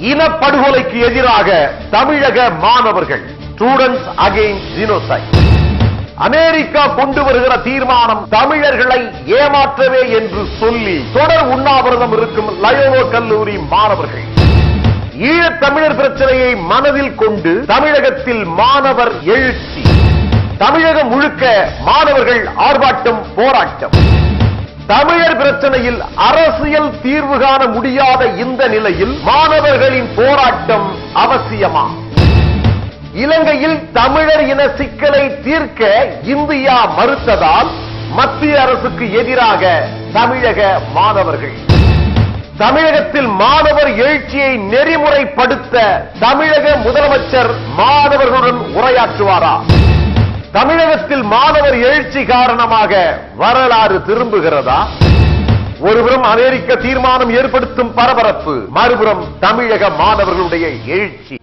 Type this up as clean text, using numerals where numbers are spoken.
இனப்படுகொலைக்கு எதிராக தமிழக மாணவர்கள் ஸ்டூடெண்ட்ஸ் அகைன்ஸ்ட் ஜெனோசைட். அமெரிக்கா கொண்டு வருகிற தீர்மானம் தமிழர்களை ஏமாற்றவே என்று சொல்லி தொடர் உண்ணாவிரதம் இருக்கும் லயோலா கல்லூரி மாணவர்கள் ஈழத் தமிழர் பிரச்சனையை மனதில் கொண்டு தமிழகத்தில் மாணவர் எழுச்சி. தமிழகம் முழுக்க மாணவர்கள் ஆர்ப்பாட்டம், போராட்டம். தமிழர் பிரச்சனையில் அரசியல் தீர்வு காண முடியாத இந்த நிலையில் மாணவர்களின் போராட்டம் அவசியமா? இலங்கையில் தமிழர் இன சிக்கலை தீர்க்க இந்தியா மறுத்ததால் மத்திய அரசுக்கு எதிராக தமிழக மாணவர்கள். தமிழகத்தில் மாணவர் எழுச்சியை நெறிமுறைப்படுத்த தமிழக முதலமைச்சர் மாணவர்களுடன் உரையாற்றுவாரா? தமிழகத்தில் மாணவர் எழுச்சி காரணமாக வரலாறு திரும்புகிறதா? ஒருபுறம் அமெரிக்க தீர்மானம் ஏற்படுத்தும் பரபரப்பு, மறுபுறம் தமிழக மாணவர்களுடைய எழுச்சி.